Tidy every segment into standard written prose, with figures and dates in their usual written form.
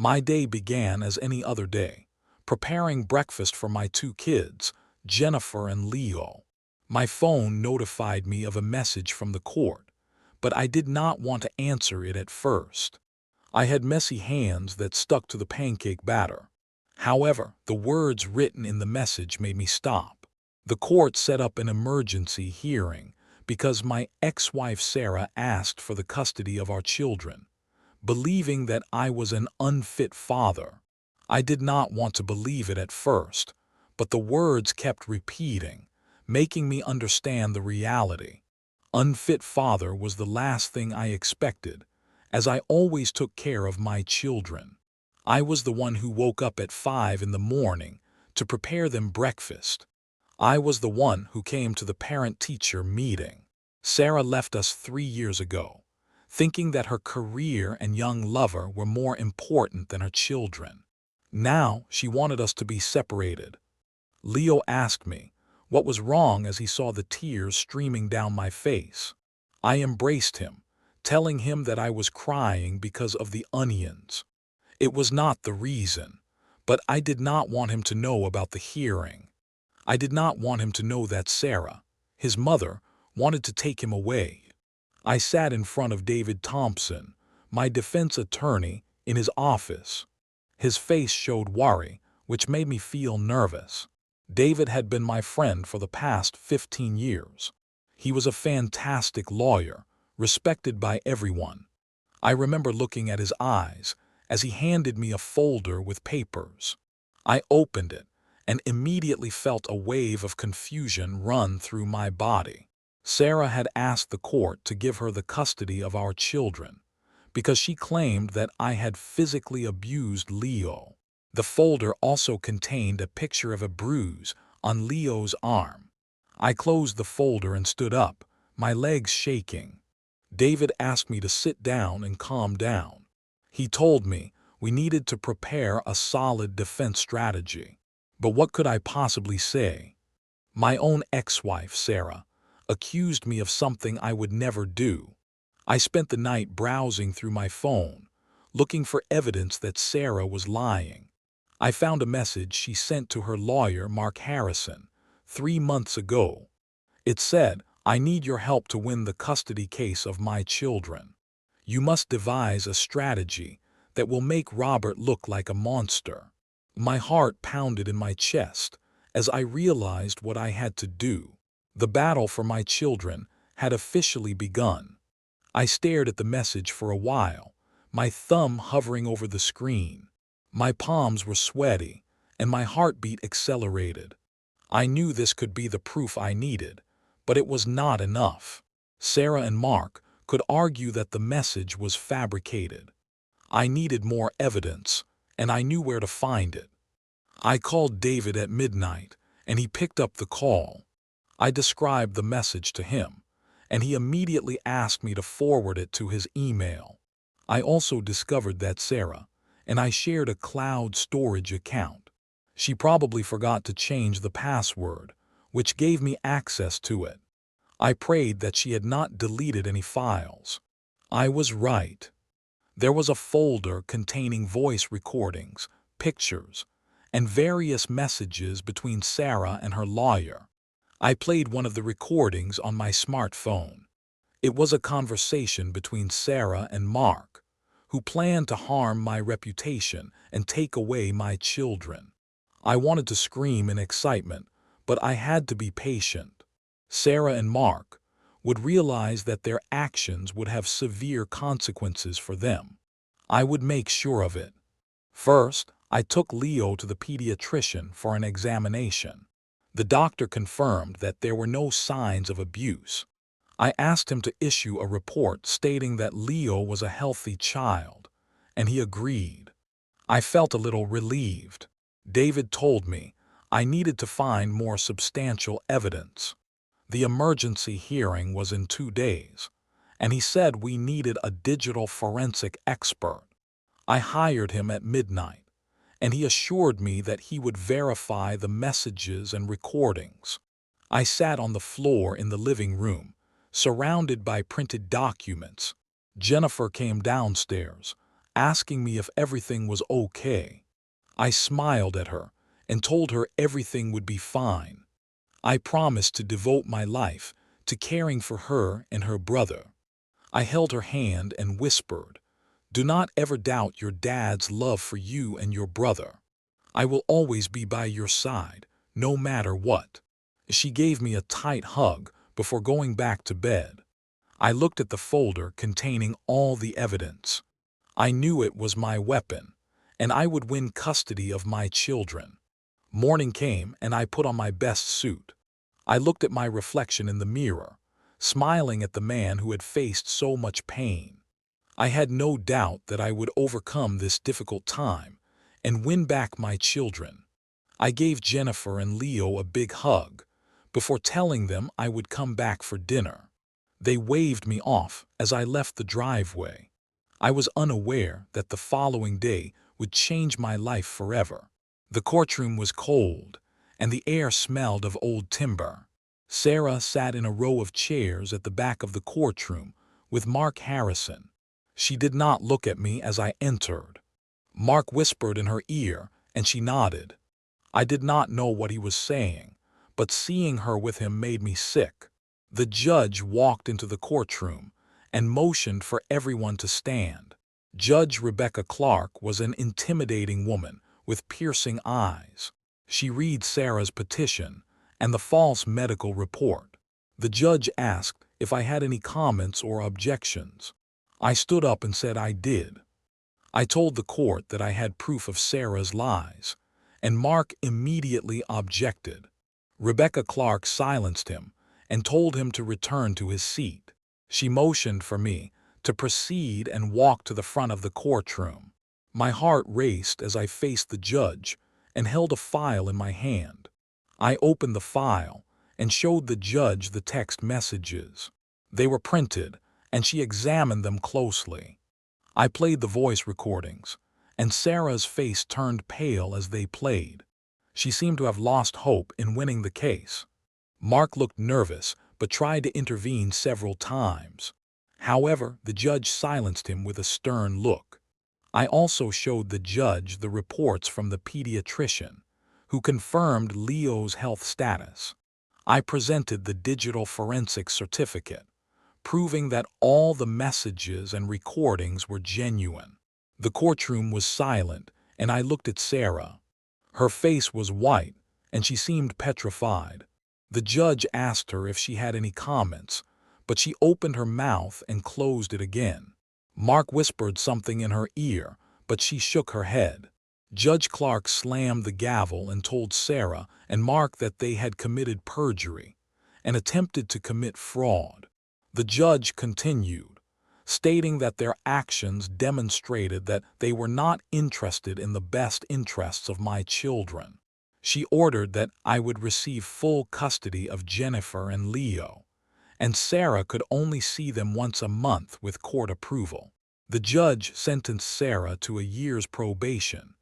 My day began as any other day, preparing breakfast for my two kids, Jennifer and Leo. My phone notified me of a message from the court, but I did not want to answer it at first. I had messy hands that stuck to the pancake batter. However, the words written in the message made me stop. The court set up an emergency hearing because my ex-wife Sarah asked for the custody of our children, believing that I was an unfit father. I did not want to believe it at first, but the words kept repeating, making me understand the reality. Unfit father was the last thing I expected, as I always took care of my children. I was the one who woke up at 5 in the morning to prepare them breakfast. I was the one who came to the parent-teacher meeting. Sarah left us 3 years ago, thinking that her career and young lover were more important than her children. Now she wanted us to be separated. Leo asked me what was wrong as he saw the tears streaming down my face. I embraced him, telling him that I was crying because of the onions. It was not the reason, but I did not want him to know about the hearing. I did not want him to know that Sarah, his mother, wanted to take him away. I sat in front of David Thompson, my defense attorney, in his office. His face showed worry, which made me feel nervous. David had been my friend for the past 15 years. He was a fantastic lawyer, respected by everyone. I remember looking at his eyes as he handed me a folder with papers. I opened it and immediately felt a wave of confusion run through my body. Sarah had asked the court to give her the custody of our children because she claimed that I had physically abused Leo. The folder also contained a picture of a bruise on Leo's arm. I closed the folder and stood up, my legs shaking. David asked me to sit down and calm down. He told me we needed to prepare a solid defense strategy. But what could I possibly say? My own ex-wife, Sarah, accused me of something I would never do. I spent the night browsing through my phone, looking for evidence that Sarah was lying. I found a message she sent to her lawyer, Mark Harrison, 3 months ago. It said, "I need your help to win the custody case of my children. You must devise a strategy that will make Robert look like a monster." My heart pounded in my chest as I realized what I had to do. The battle for my children had officially begun. I stared at the message for a while, my thumb hovering over the screen. My palms were sweaty, and my heartbeat accelerated. I knew this could be the proof I needed, but it was not enough. Sarah and Mark could argue that the message was fabricated. I needed more evidence, and I knew where to find it. I called David at midnight, and he picked up the call. I described the message to him, and he immediately asked me to forward it to his email. I also discovered that Sarah and I shared a cloud storage account. She probably forgot to change the password, which gave me access to it. I prayed that she had not deleted any files. I was right. There was a folder containing voice recordings, pictures, and various messages between Sarah and her lawyer. I played one of the recordings on my smartphone. It was a conversation between Sarah and Mark, who planned to harm my reputation and take away my children. I wanted to scream in excitement, but I had to be patient. Sarah and Mark would realize that their actions would have severe consequences for them. I would make sure of it. First, I took Leo to the pediatrician for an examination. The doctor confirmed that there were no signs of abuse. I asked him to issue a report stating that Leo was a healthy child, and he agreed. I felt a little relieved. David told me I needed to find more substantial evidence. The emergency hearing was in 2 days, and he said we needed a digital forensic expert. I hired him at midnight, and he assured me that he would verify the messages and recordings. I sat on the floor in the living room, surrounded by printed documents. Jennifer came downstairs, asking me if everything was okay. I smiled at her and told her everything would be fine. I promised to devote my life to caring for her and her brother. I held her hand and whispered, "Do not ever doubt your dad's love for you and your brother. I will always be by your side, no matter what." She gave me a tight hug before going back to bed. I looked at the folder containing all the evidence. I knew it was my weapon, and I would win custody of my children. Morning came and I put on my best suit. I looked at my reflection in the mirror, smiling at the man who had faced so much pain. I had no doubt that I would overcome this difficult time and win back my children. I gave Jennifer and Leo a big hug before telling them I would come back for dinner. They waved me off as I left the driveway. I was unaware that the following day would change my life forever. The courtroom was cold, and the air smelled of old timber. Sarah sat in a row of chairs at the back of the courtroom with Mark Harrison. She did not look at me as I entered. Mark whispered in her ear, and she nodded. I did not know what he was saying, but seeing her with him made me sick. The judge walked into the courtroom and motioned for everyone to stand. Judge Rebecca Clark was an intimidating woman with piercing eyes. She read Sarah's petition and the false medical report. The judge asked if I had any comments or objections. I stood up and said I did. I told the court that I had proof of Sarah's lies, and Mark immediately objected. Rebecca Clark silenced him and told him to return to his seat. She motioned for me to proceed and walk to the front of the courtroom. My heart raced as I faced the judge and held a file in my hand. I opened the file and showed the judge the text messages. They were printed, and she examined them closely. I played the voice recordings, and Sarah's face turned pale as they played. She seemed to have lost hope in winning the case. Mark looked nervous but tried to intervene several times. However, the judge silenced him with a stern look. I also showed the judge the reports from the pediatrician, who confirmed Leo's health status. I presented the digital forensic certificate, proving that all the messages and recordings were genuine. The courtroom was silent, and I looked at Sarah. Her face was white, and she seemed petrified. The judge asked her if she had any comments, but she opened her mouth and closed it again. Mark whispered something in her ear, but she shook her head. Judge Clark slammed the gavel and told Sarah and Mark that they had committed perjury and attempted to commit fraud. The judge continued, stating that their actions demonstrated that they were not interested in the best interests of my children. She ordered that I would receive full custody of Jennifer and Leo, and Sarah could only see them once a month with court approval. The judge sentenced Sarah to a year's probation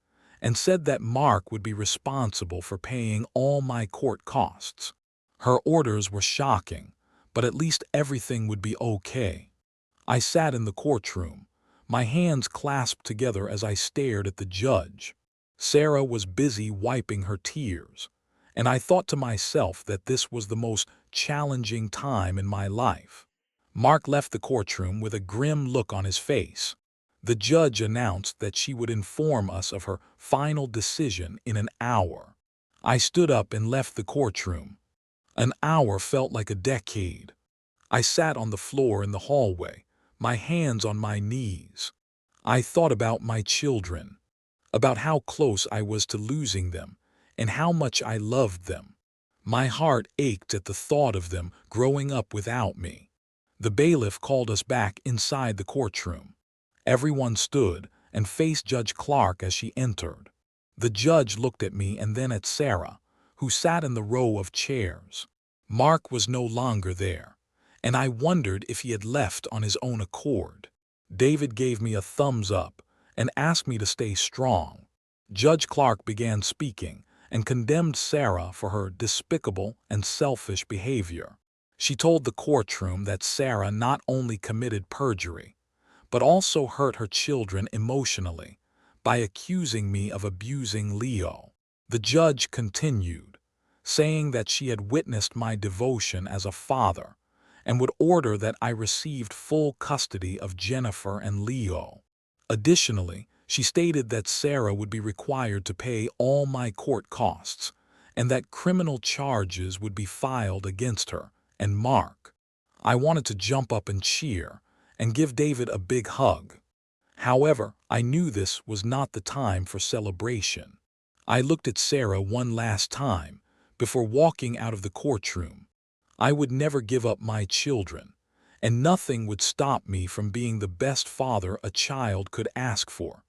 and said that Mark would be responsible for paying all my court costs. Her orders were shocking, but at least everything would be okay. I sat in the courtroom, my hands clasped together as I stared at the judge. Sarah was busy wiping her tears, and I thought to myself that this was the most challenging time in my life. Mark left the courtroom with a grim look on his face. The judge announced that she would inform us of her final decision in an hour. I stood up and left the courtroom. An hour felt like a decade. I sat on the floor in the hallway, my hands on my knees. I thought about my children, about how close I was to losing them, and how much I loved them. My heart ached at the thought of them growing up without me. The bailiff called us back inside the courtroom. Everyone stood and faced Judge Clark as she entered. The judge looked at me and then at Sarah, who sat in the row of chairs. Mark was no longer there, and I wondered if he had left on his own accord. David gave me a thumbs up and asked me to stay strong. Judge Clark began speaking and condemned Sarah for her despicable and selfish behavior. She told the courtroom that Sarah not only committed perjury, but also hurt her children emotionally by accusing me of abusing Leo. The judge continued, saying that she had witnessed my devotion as a father and would order that I received full custody of Jennifer and Leo. Additionally, she stated that Sarah would be required to pay all my court costs and that criminal charges would be filed against her and Mark. I wanted to jump up and cheer and give David a big hug. However, I knew this was not the time for celebration. I looked at Sarah one last time before walking out of the courtroom. I would never give up my children, and nothing would stop me from being the best father a child could ask for.